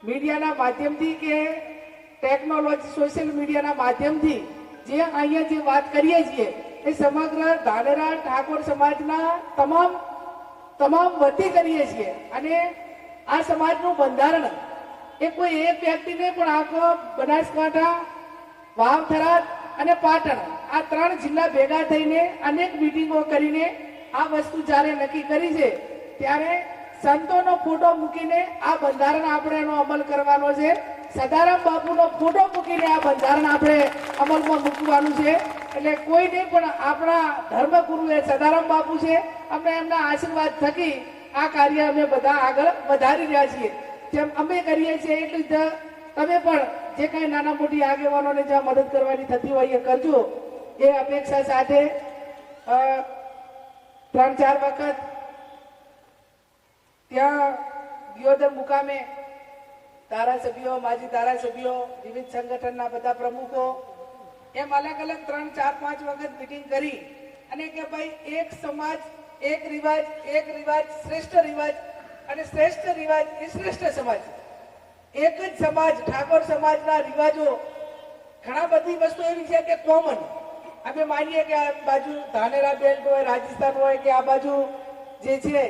મીડિયાના માધ્યમથી કે ટેકનોલોજી સોશિયલ મીડિયાના માધ્યમથી જે અહીંયા જે વાત કરીએ છીએ એ સમગ્ર ધાનેરા ઠાકોર સમાજના તમામ વતી કરીએ છીએ અને આ સમાજનું બંધારણ એ કોઈ એક વ્યક્તિને પણ આખો બનાસકાંઠા, વાવ, થરાદ અને પાટણ આ 3 જિલ્લા ભેગા થઈને અનેક મીટિંગો કરીને આ વસ્તુ જ્યારે નક્કી કરી છે ત્યારે સંતોનો ફોટો મૂકીને આ બંધારણ આપણે એનો અમલ કરવાનો છે. સદારામ બાપુનો ફોટો મૂકીને આ બંધારણ આપણે અમલમાં મૂકવાનું છે. એટલે કોઈ નહીં પણ આપણા ધર્મગુરુ એ સદારામ બાપુ છે. અમે એમના આશીર્વાદ થકી આ કાર્ય અમે બધા આગળ વધારી રહ્યા છીએ. જેમ અમે કરીએ છીએ એટલી જ તમે પણ જે કઈ નાના મોટી આગેવાનોને જ્યાં મદદ કરવાની થતી હોય એ કરજો. એ અપેક્ષા સાથે 3-4 વખત ત્યાં દિયોદર મુકામે ધારાસભ્યો, માજી ધારાસભ્યો, વિવિધ સંગઠનના બધા પ્રમુખો એમ અલગ અલગ 3-4-5 વખત મીટિંગ કરી અને કે ભાઈ એક સમાજ, એક રિવાજ શ્રેષ્ઠ રિવાજ અને શ્રેષ્ઠ રિવાજ એ શ્રેષ્ઠ સમાજ. એક જ સમાજ ઠાકોર સમાજના રિવાજો ઘણા બધી વસ્તુ એવી છે કે કોમન. અમે માનીએ કે આ બાજુ ધાનેરા બેલ્ટ હોય, રાજસ્થાન હોય કે આ બાજુ જે છે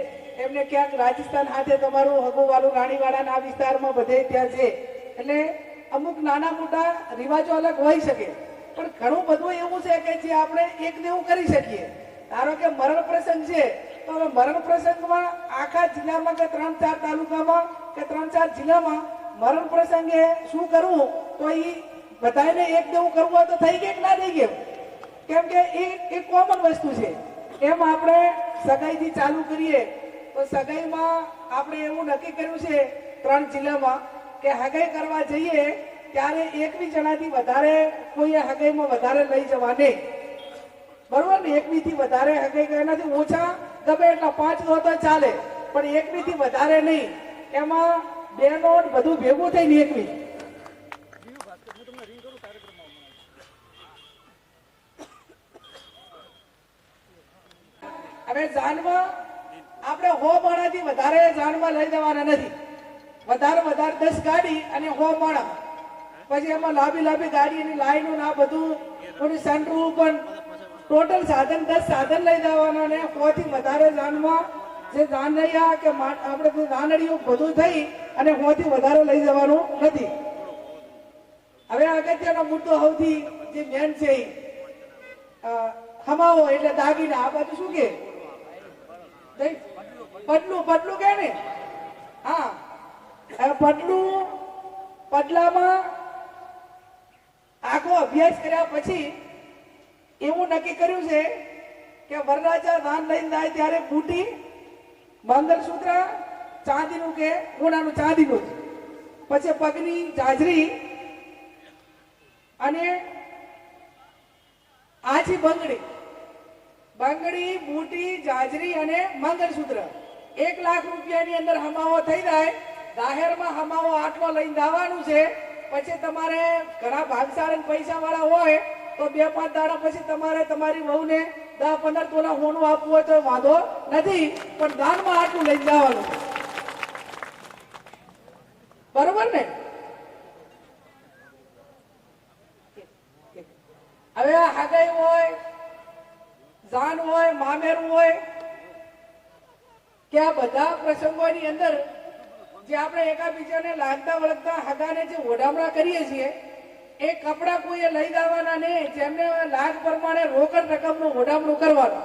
એમને ક્યાંક રાજસ્થાન સાથે તમારું હગુવાલું રાણીવાડાના આ વિસ્તારમાં બધે ત્યાં છે. એટલે અમુક નાના મોટા રિવાજો અલગ હોઈ શકે પણ ઘણું બધું એવું છે કે જે આપણે એકને એવું કરી શકીએ. ધારો કે મરણ પ્રસંગ છે તો મરણ પ્રસંગમાં આખા જિલ્લામાં કે 3-4 તાલુકામાં કે 3-4 જિલ્લામાં મરણ પ્રસંગે શું કરવું તો એ બધાને એક દેવું કરવું હોય તો થઈ ગયું કે ના થઈ ગયું? કેમ કે એ કોમન વસ્તુ છે. એમ આપણે સગાઈથી ચાલુ કરીએ તો સગાઈમાં આપણે એવું નક્કી કર્યું છે 3 જિલ્લામાં કે હગાઈ કરવા જઈએ ત્યારે 21 જણાથી વધારે કોઈ હગાઈમાં વધારે લઈ જવા નહીં. બરોબર ને? 21 થી વધારે હગાઈ, એનાથી ઓછા ગમે એટલા 5 હોય તો ચાલે પણ 21 થી વધારે નહીં. એમાં બેનો બધું ભેગું થઈને 21. હવે જાનમાં આપણે 100 માણાથી વધારે જાનમાં લઈ જવાના નથી. વધારે 10 ગાડી અને 100 માણા. પછી એમાં લાંબી ગાડીની લાઈનો ના બધું થોડી સનરૂફ પણ ટોટલ સાધન 10 સાધન લઈ જવાના ને 100 થી વધારે જાનમાં જે જાનૈયા કે આપણે જાનડીઓ બધું થઈ અને 100 થી વધારે લઈ જવાનું નથી. હવે અગત્યનો મુદ્દો સૌથી જે મેન છે હમાવો એટલે દાગીના. આ બધું શું કે પડલું કે ને? હા, પડલામાં આખો અભ્યાસ કર્યા પછી એવું નક્કી કર્યું છે કે વરરાજા દાન લઈને જાય ત્યારે બુટી, મંગલસૂત્ર ચાંદીનું કે સોનાનું, ચાંદીનું જ. પછી પગની જાજરી અને આછી બંગડી, બુટી, જાજરી અને મંગલસૂત્ર 1 લાખ રૂપિયાની અંદર હમાવો થઈ જાય. જાહેરમાં હમાવો આટલો લઈને જવાનું છે. પછી તમારે ઘણા ભાગશાળી પૈસા વાળા હોય તો 2-5 દાડા પછી તમારે તમારી વહુને 10-15 તોલા હોનું આપવું હોય તો વાંધો નથી પણ દાનમાં આટલું લઈને જવાનું. બરોબર ને? હવે આ હગાઈ હોય, જાન હોય, મામેરું હોય કે આ બધા પ્રસંગોની અંદર જે આપણે એકાબીજાને લાગતા વળગતા હગાને જે ઓઢામણા કરીએ છીએ એ કપડા કોઈએ લઈ જવાના નહીં. જેમને લાગ પ્રમાણે રોકડ રકમનું ઓઢામણું કરવાનું.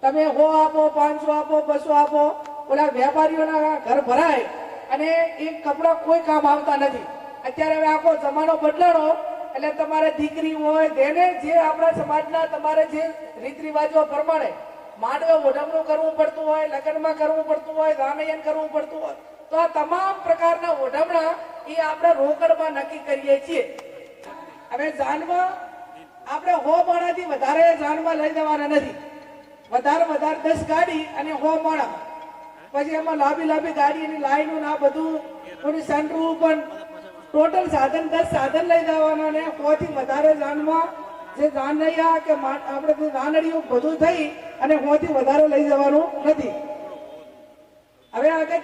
તમે 100 આપો, 500 આપો, 200 આપો. ઓલા વેપારીઓના ઘર ભરાય અને એ કપડા કોઈ કામ આવતા નથી. અત્યારે હવે આખો જમાનો બદલાણો એટલે તમારે દીકરી હોય જેને જે આપણા સમાજના તમારે જે રીત રિવાજો પ્રમાણે માંડવે ઓઢામણું કરવું પડતું હોય, લગ્નમાં કરવું પડતું હોય, રામયન કરવું પડતું હોય તો આ તમામ પ્રકારના ઓઢામણા એ આપણે રોકડમાં નક્કી કરીએ છીએ. હવે જાનમાં આપણે 100 માણાથી વધારે જાનમાં લઈ જવાના નથી. વધારે 10 ગાડી અને 100 માણા. પછી એમાં લાંબી ગાડીની લાઈનો ના બધું થોડી સનરૂફ પણ ટોટલ સાધન 10 સાધન લઈ જવાના ને 100 થી વધારે જાનમાં જે જાનૈયા કે આપણે જાનડીઓ બધું થઈ અને 100 થી વધારે લઈ જવાનું નથી. હવે આગળ